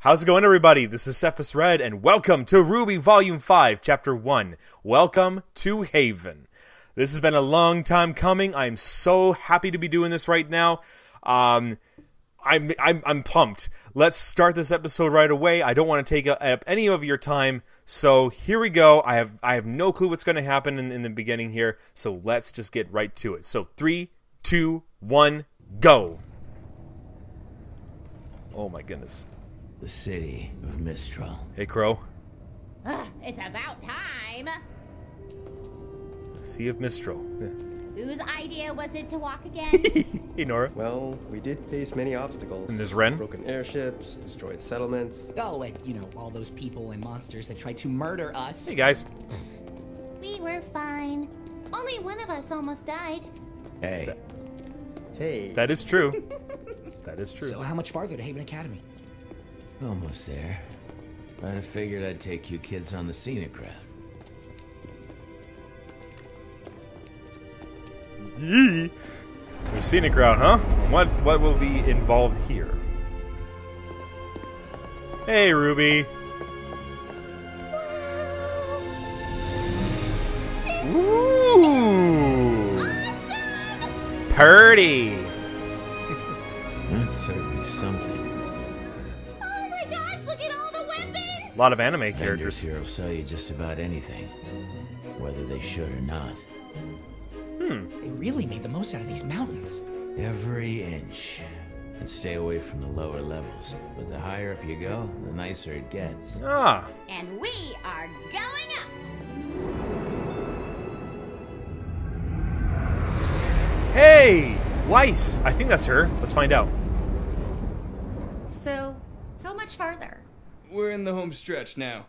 How's it going, everybody? This is CephasRed, and welcome to RWBY Volume 5, Chapter 1. Welcome to Haven. This has been a long time coming. I'm so happy to be doing this right now. I'm pumped. Let's start this episode right away. I don't want to take up any of your time, so here we go. I have no clue what's going to happen in the beginning here, so let's just get right to it. So 3, 2, 1, go. Oh my goodness. The city of Mistral. Hey, Crow. It's about time. Sea of Mistral. Whose idea was it to walk again? Hey, Nora. Well, we did face many obstacles. And there's Ren. Broken airships, destroyed settlements. Oh, and, all those people and monsters that tried to murder us. Hey, guys. We were fine. Only one of us almost died. Hey. Hey. That is true. That is true. So how much farther to Haven Academy? Almost there. I'd have figured I'd take you kids on the scenic route. Yee. The scenic route, huh? What will be involved here? Hey, Ruby. Ooh. Awesome! Purdy. That's certainly something. Oh my gosh, look at all the weapons! A lot of anime Vendors characters. here will sell you just about anything, whether they should or not. They really made the most out of these mountains. Every inch. And stay away from the lower levels. But the higher up you go, the nicer it gets. Ah. And we are going up! Hey, Weiss. I think that's her. Let's find out. So, how much farther? We're in the home stretch now.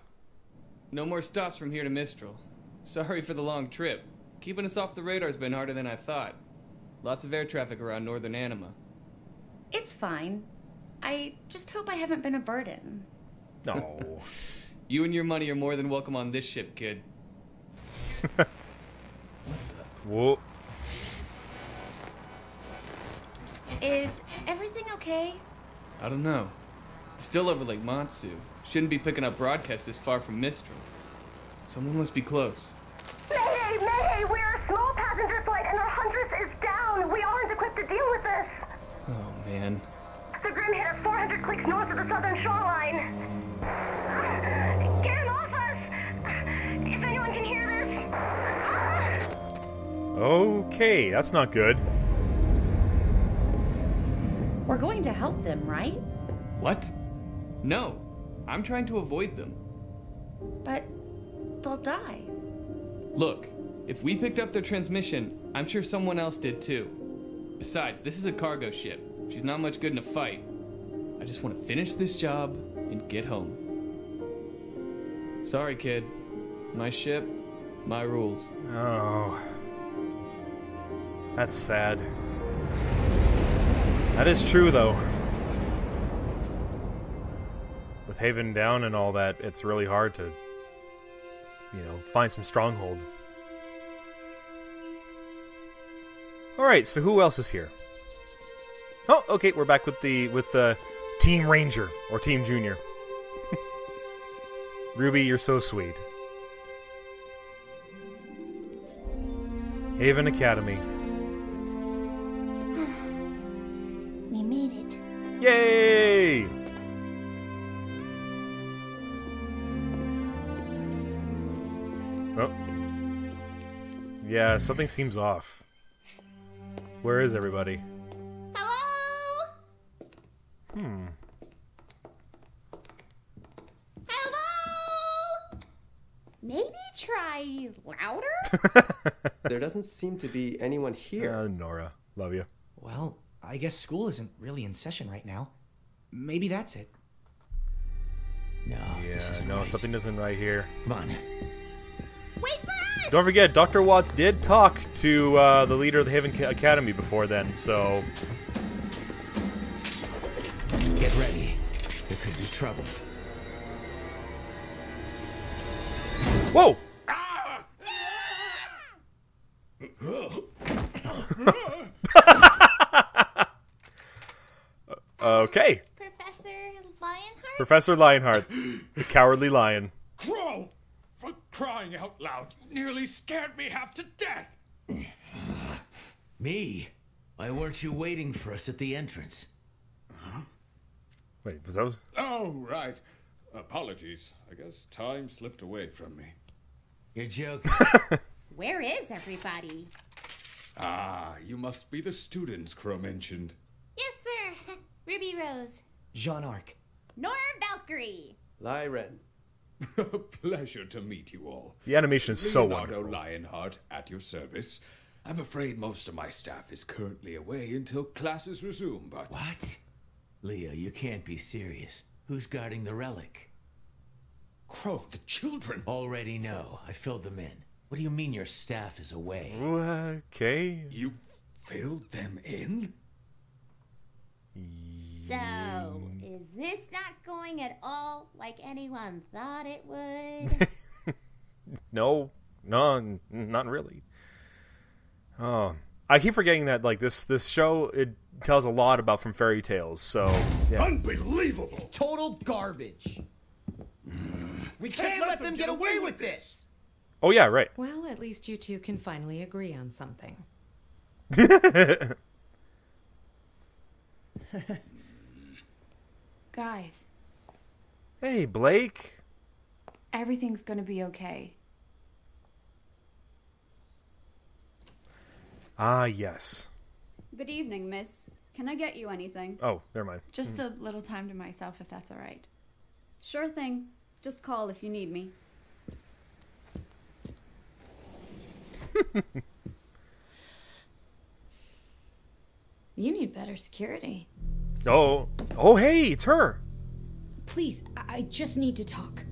No more stops from here to Mistral. Sorry for the long trip. Keeping us off the radar's been harder than I thought. Lots of air traffic around northern Anima. It's fine. I just hope I haven't been a burden. No. You and your money are more than welcome on this ship, kid. Whoa. Is everything okay? I don't know. I'm still over Lake Matsu. Shouldn't be picking up broadcasts this far from Mistral. Someone must be close. Mayday! Mayday! We're a small passenger flight and our Huntress is down! We aren't equipped to deal with this! Oh, man. The Grim hit us 400 clicks north of the southern shoreline. Get him off us! If anyone can hear this... Okay, that's not good. We're going to help them, right? What? No. I'm trying to avoid them. But they'll die. Look, if we picked up their transmission, I'm sure someone else did too. Besides, this is a cargo ship. She's not much good in a fight. I just want to finish this job and get home. Sorry, kid. My ship, my rules. Oh. That's sad. That is true, though. With Haven down and all that, it's really hard to, find some stronghold. Alright, so who else is here? Oh, okay, we're back with Team Ranger, or Team Junior. Ruby, you're so sweet. Haven Academy. We made it. Yay! Oh. Yeah, something seems off. Where is everybody? Hello? Hello? Maybe try louder? There doesn't seem to be anyone here. Nora. Love you. Well, I guess school isn't really in session right now. Maybe that's it. No, this Yeah, isn't no, right. something isn't right here. Come on. Wait for us! Don't forget, Dr. Watts did talk to the leader of the Haven Academy before then, so... Get ready. There could be trouble. Whoa! Okay. Professor Lionheart? Professor Lionheart, the cowardly lion. Crow! For crying out loud, you nearly scared me half to death! Me? Why weren't you waiting for us at the entrance? Wait, was that... Oh, right. Apologies. I guess time slipped away from me. You're joking. Where is everybody? Ah, you must be the students Crow mentioned. Yes, sir. Ruby Rose. Jean Arc. Nora Valkyrie. Lyren. Pleasure to meet you all. The animation is so Leonardo wonderful. Lionheart at your service. I'm afraid most of my staff is currently away until classes resume, but... What? Leo, you can't be serious. Who's guarding the relic? Crow, the children! Already know. I filled them in. What do you mean your staff is away? Okay. You filled them in? So, is this not going at all like anyone thought it would? No, not really. Oh, I keep forgetting that like this show, it tells a lot about from fairy tales. So yeah. Unbelievable! Total garbage. We can't let them get away with this. Oh yeah, right. Well, at least you two can finally agree on something. Guys, Hey, Blake. everything's gonna be okay. Ah, yes. Good evening, miss. Can I get you anything? Oh, never mind. Just a little time to myself, if that's all right. Sure thing. Just call if you need me. You need better security. Oh, hey, it's her. Please, I just need to talk.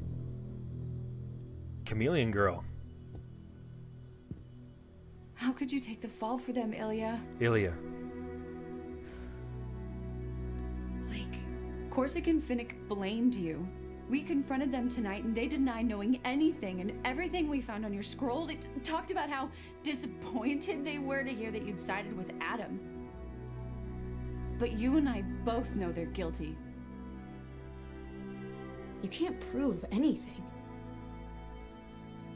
Chameleon girl. How could you take the fall for them, Ilya? Ilya. Blake, Corsic and Finnick blamed you. We confronted them tonight and they denied knowing anything, and everything we found on your scroll, it talked about how disappointed they were to hear that you'd sided with Adam. But you and I both know they're guilty. You can't prove anything.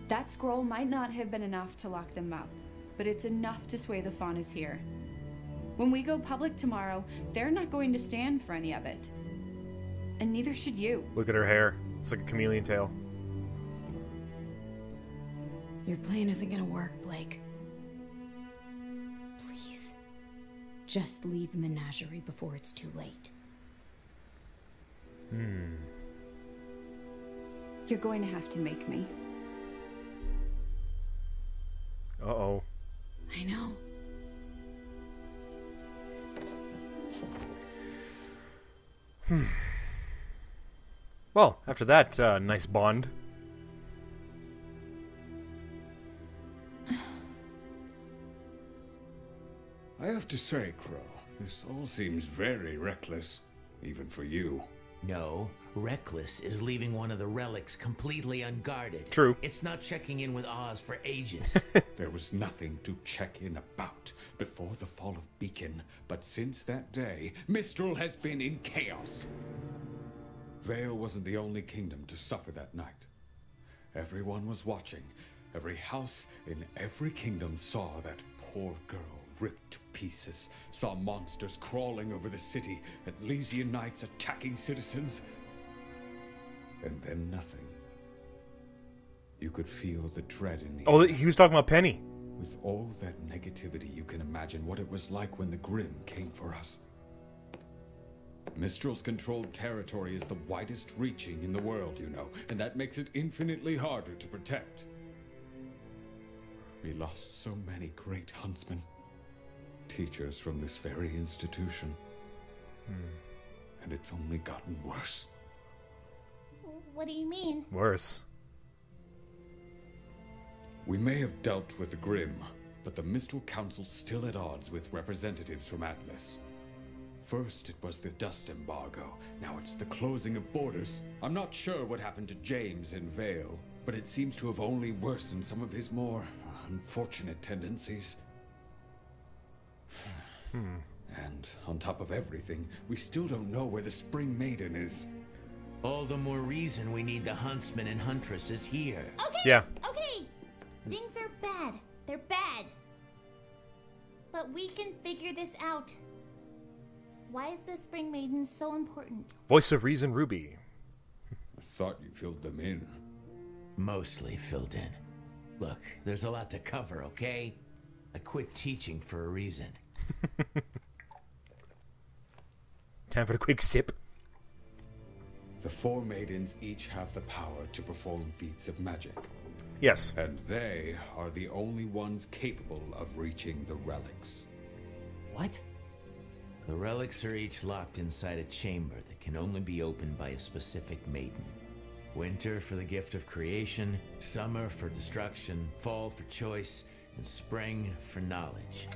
That scroll might not have been enough to lock them up, but it's enough to sway the Faunas here. When we go public tomorrow, they're not going to stand for any of it. And neither should you. Look at her hair. It's like a chameleon tail. Your plan isn't gonna work, Blake. Please, just leave Menagerie before it's too late. You're going to have to make me. Uh-oh. I know. Well, after that nice bond. I have to say, Crow, this all seems very reckless, even for you. No, reckless is leaving one of the relics completely unguarded. True. It's not checking in with Oz for ages. There was nothing to check in about before the fall of Beacon, but since that day, Mistral has been in chaos. Vale wasn't the only kingdom to suffer that night. Everyone was watching. Every house in every kingdom saw that poor girl ripped to pieces, saw monsters crawling over the city, Atlesian knights attacking citizens, and then nothing. You could feel the dread in the Oh, air. he was talking about Penny. With all that negativity, you can imagine what it was like when the Grimm came for us. Mistral's controlled territory is the widest reaching in the world, you know, and that makes it infinitely harder to protect. We lost so many great huntsmen, teachers from this very institution. And it's only gotten worse. What do you mean? Worse. We may have dealt with the Grimm, but the Mistral Council's still at odds with representatives from Atlas. First, it was the dust embargo. Now it's the closing of borders. I'm not sure what happened to James in Vale, but it seems to have only worsened some of his more unfortunate tendencies. And on top of everything, we still don't know where the Spring Maiden is. All the more reason we need the huntsman and huntresses here. Okay. Yeah. Okay. Things are bad. They're bad. But we can figure this out. Why is the Spring Maiden so important? Voice of Reason, Ruby. I thought you filled them in. Mostly filled in. Look, there's a lot to cover, okay? I quit teaching for a reason. Time for a quick sip. The four maidens each have the power to perform feats of magic. Yes. And they are the only ones capable of reaching the relics. What? The relics are each locked inside a chamber that can only be opened by a specific maiden. Winter for the gift of creation, summer for destruction, fall for choice, and spring for knowledge.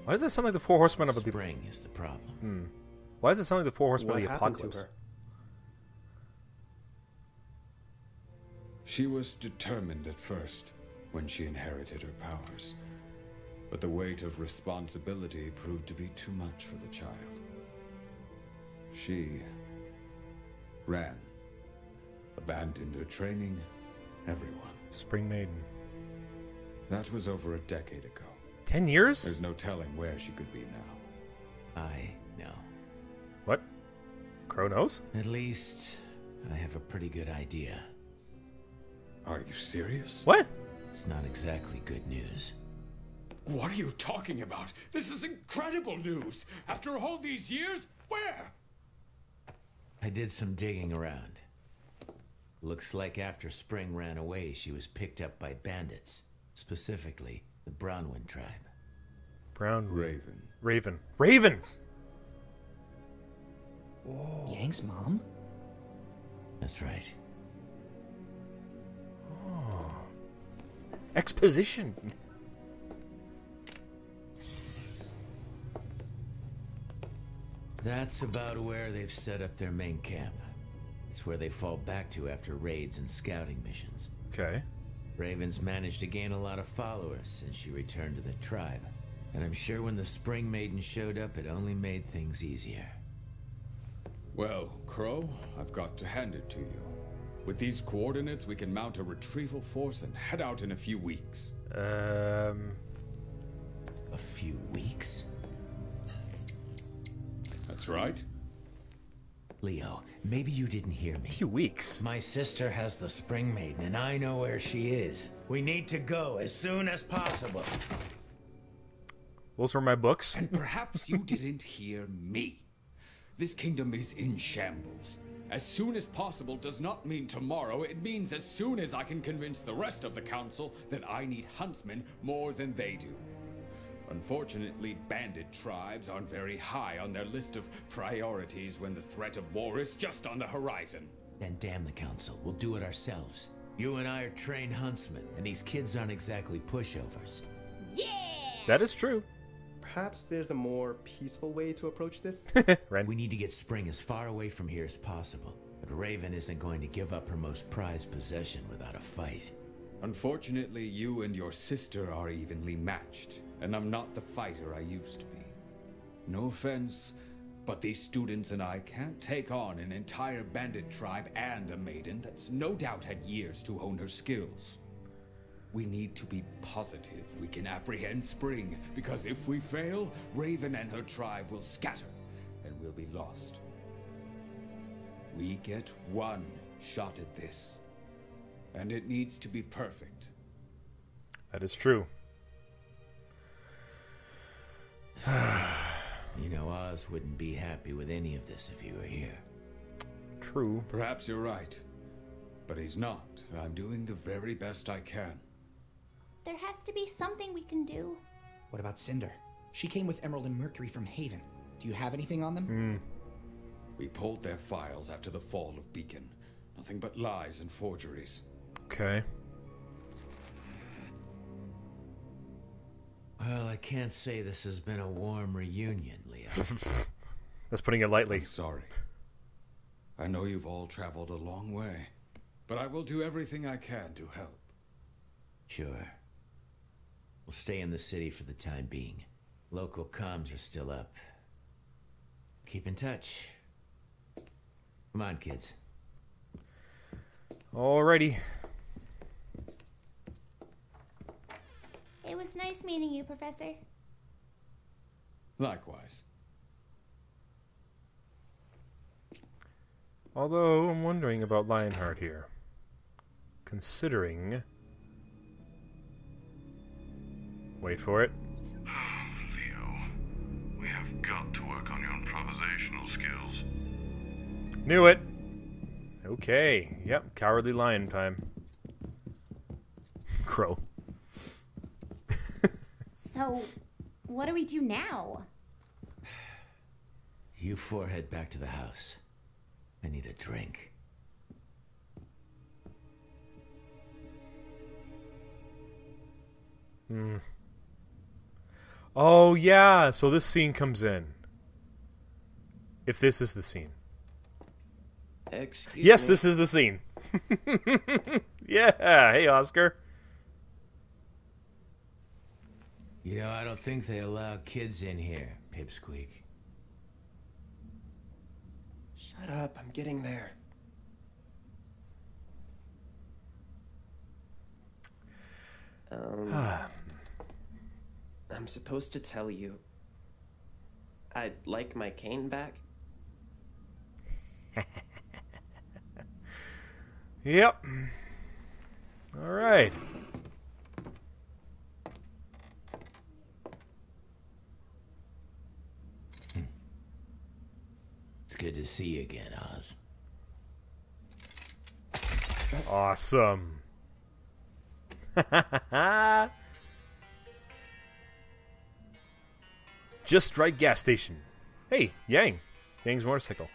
Why does that sound like the Four Horsemen of the... Spring is the problem. Why does it sound like the Four Horsemen of the happened to Apocalypse? her? She was determined at first when she inherited her powers, but the weight of responsibility proved to be too much for the child. She ran, abandoned her training, everyone. Spring Maiden. That was over a decade ago. 10 years? There's no telling where she could be now. I know. What? Crow knows? At least, I have a pretty good idea. Are you serious? What? It's not exactly good news. What are you talking about? This is incredible news! After all these years? Where? I did some digging around. Looks like after Spring ran away, she was picked up by bandits. Specifically, the Brownwind tribe. Raven. Raven! Oh. Yang's mom? That's right. Oh. Exposition. That's about where they've set up their main camp. It's where they fall back to after raids and scouting missions. Okay. Raven's managed to gain a lot of followers since she returned to the tribe. And I'm sure when the Spring Maiden showed up, it only made things easier. Well, Crow, I've got to hand it to you. With these coordinates, we can mount a retrieval force and head out in a few weeks. A few weeks? That's right. Leo, maybe you didn't hear me. A few weeks? My sister has the Spring Maiden, and I know where she is. We need to go as soon as possible. Those were my books. And perhaps you didn't hear me. This kingdom is in shambles. As soon as possible does not mean tomorrow. It means as soon as I can convince the rest of the council that I need huntsmen more than they do. Unfortunately, bandit tribes aren't very high on their list of priorities when the threat of war is just on the horizon. Then damn the council. We'll do it ourselves. You and I are trained huntsmen, and these kids aren't exactly pushovers. Yeah! That is true. Perhaps there's a more peaceful way to approach this? Ren. We need to get Spring as far away from here as possible. But Raven isn't going to give up her most prized possession without a fight. Unfortunately, you and your sister are evenly matched, and I'm not the fighter I used to be. No offense, but these students and I can't take on an entire bandit tribe and a maiden that's no doubt had years to hone her skills. We need to be positive we can apprehend Spring, because if we fail, Raven and her tribe will scatter, and we'll be lost. We get one shot at this, and it needs to be perfect. That is true. You know, Oz wouldn't be happy with any of this if he were here. True. Perhaps you're right, but he's not. I'm doing the very best I can. There has to be something we can do. What about Cinder? She came with Emerald and Mercury from Haven. Do you have anything on them? We pulled their files after the fall of Beacon. Nothing but lies and forgeries. Okay. Well, I can't say this has been a warm reunion, Leo. That's putting it lightly. I'm sorry. I know you've all traveled a long way, but I will do everything I can to help. Sure. We'll stay in the city for the time being. Local comms are still up. Keep in touch. Come on, kids. Alrighty. It was nice meeting you, Professor. Likewise. Although, I'm wondering about Lionheart here. Considering... Wait for it. Leo, we have got to work on your improvisational skills. Knew it! Okay, yep, cowardly lion time. Crow. So, what do we do now? You four head back to the house. I need a drink. Oh, yeah, so this scene comes in. If this is the scene. Excuse yes, me. this is the scene. Yeah, hey, Oscar. You know, I don't think they allow kids in here, Pipsqueak. Shut up, I'm getting there. I'm supposed to tell you I'd like my cane back. Yep. Alright. It's good to see you again, Oz. Awesome. Just right gas station. Hey, Yang. Yang's motorcycle.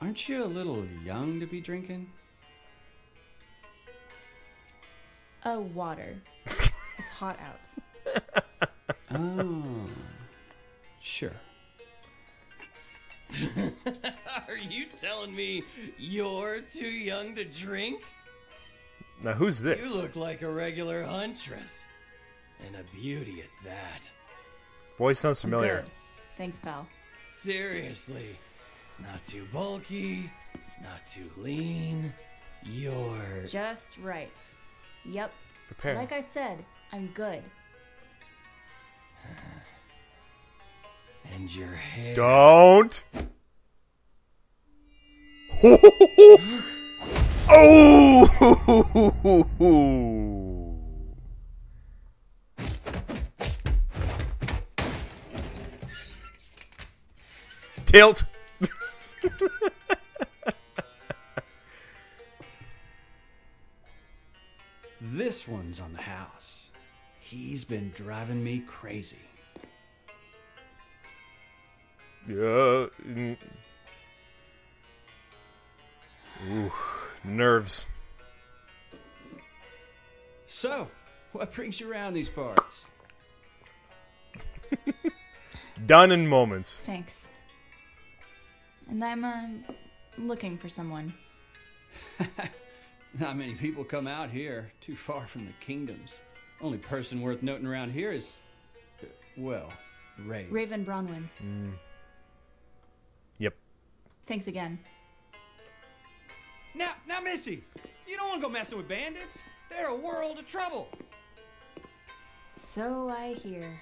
Aren't you a little young to be drinking? Water. It's hot out. Oh, sure. Are you telling me you're too young to drink? Now, who's this? You look like a regular huntress. And a beauty at that. Voice sounds familiar. Good. Thanks, pal. Seriously. Not too bulky, not too lean. You're... Just right. Yep. Prepare. Like I said, I'm good. And your hair... Don't! Oh! Tilt! This one's on the house. He's been driving me crazy. Yeah. Ooh, nerves. So, what brings you around these parts? Done in moments. Thanks. And I'm, looking for someone. Not many people come out here, too far from the kingdoms. Only person worth noting around here is, well, Ray. Raven Bronwyn. Yep. Thanks again. Now, Missy, you don't want to go messing with bandits. They're a world of trouble. So I hear.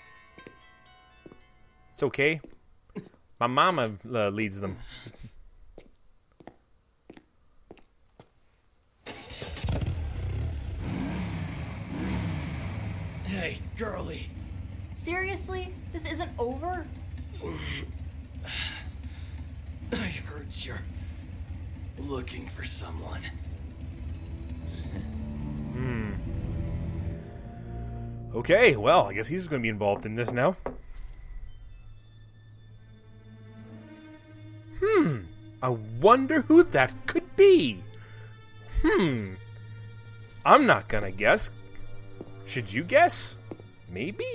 It's okay. My mama leads them. Hey, girlie. Seriously? This isn't over? I heard you're looking for someone. Okay, well, I guess he's going to be involved in this now. I wonder who that could be. I'm not gonna guess. Should you guess? Maybe?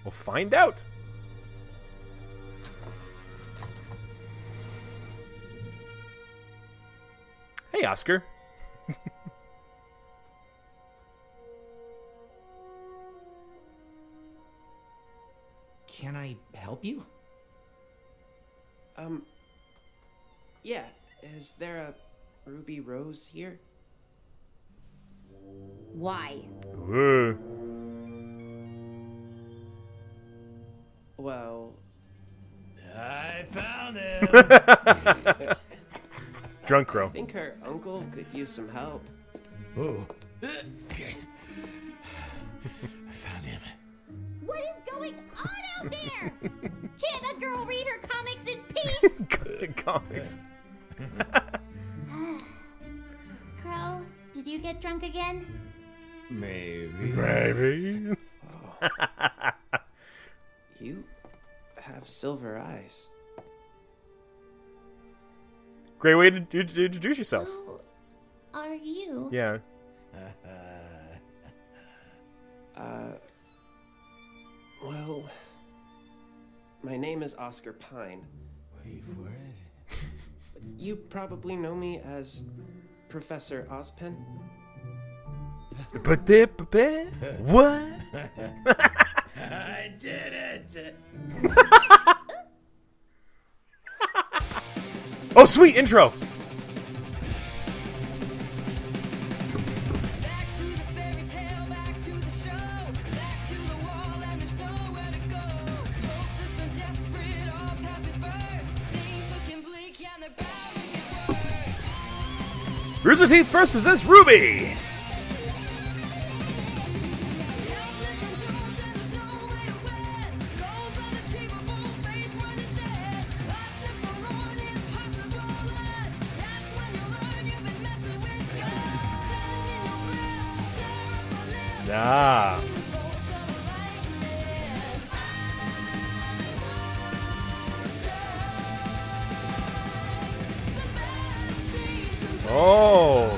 We'll find out. Hey, Oscar. Can I help you? Yeah, Is there a Ruby Rose here? Why? Well, I found him! Drunk Crow. I think her uncle could use some help. Oh. I found him. What is going on out there? Can't a girl read her comics in peace? Comics. Crow, did you get drunk again? Maybe. You have silver eyes. Great way to introduce yourself. Who are you? Yeah. Well, my name is Oscar Pine. Wait for it. You probably know me as Professor Ozpen. What? I did it! Oh, sweet intro. Rooster Teeth first presents RWBY. Ah. Oh.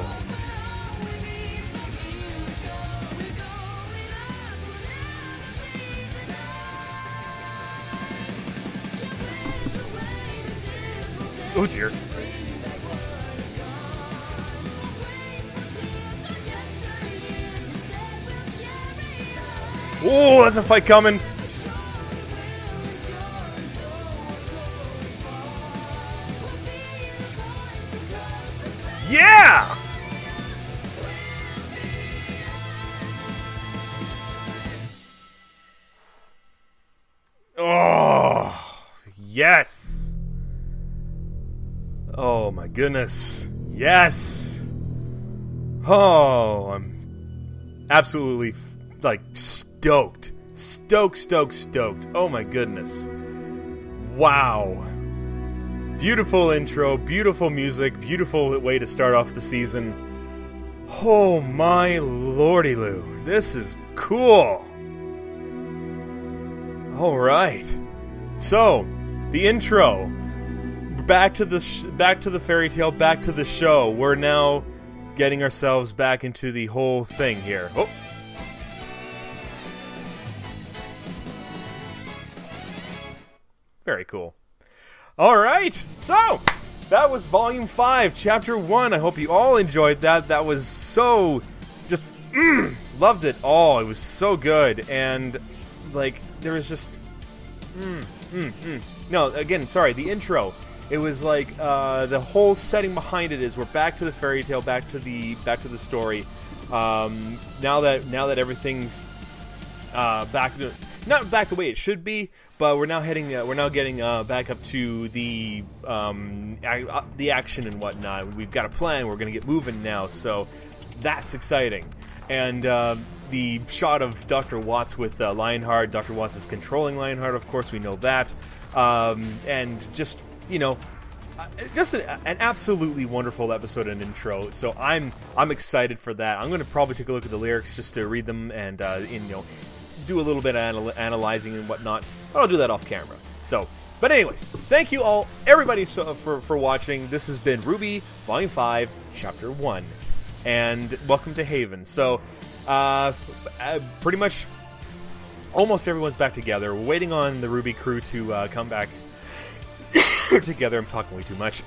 Oh dear. Oh, that's a fight coming. Yeah! Oh, yes. Oh my goodness. Yes. Oh, I'm absolutely like stoked. Stoked. Oh my goodness. Wow. Beautiful intro, beautiful music, beautiful way to start off the season. Oh my lordy loo. This is cool. Alright. So, the intro. Back to the fairy tale, back to the show. We're now getting ourselves back into the whole thing here. Oh. Very cool. Alright, so that was Volume 5, Chapter 1. I hope you all enjoyed that. That was so just, loved it all. It was so good. And, like, there was just, No, again, sorry, the intro. It was like, the whole setting behind it is we're back to the fairy tale, back to the story. Now that everything's, not back the way it should be, but we're now getting back up to the action and whatnot. We've got a plan. We're going to get moving now, so that's exciting. And the shot of Dr. Watts with Lionheart. Dr. Watts is controlling Lionheart, of course. We know that. And just, just an absolutely wonderful episode and intro. So I'm excited for that. I'm going to probably take a look at the lyrics just to read them and do a little bit of analyzing and whatnot. But I'll do that off camera. So, but anyways, thank you all, everybody, for watching. This has been RWBY Volume 5, Chapter 1, and welcome to Haven. So, pretty much almost everyone's back together. We're waiting on the RWBY crew to come back together. I'm talking way too much.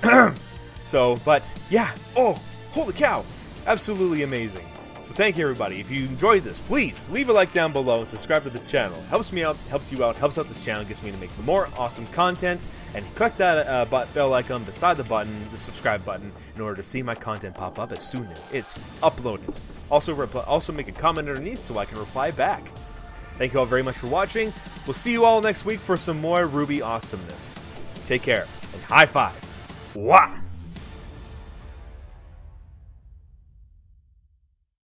So, but yeah. Oh, holy cow! Absolutely amazing. So thank you, everybody. If you enjoyed this, please leave a like down below and subscribe to the channel. Helps me out, helps you out, helps out this channel, gets me to make more awesome content. And click that bell icon beside the button, the subscribe button, in order to see my content pop up as soon as it's uploaded. Also make a comment underneath so I can reply back. Thank you all very much for watching. We'll see you all next week for some more RWBY awesomeness. Take care, and high five. Wah!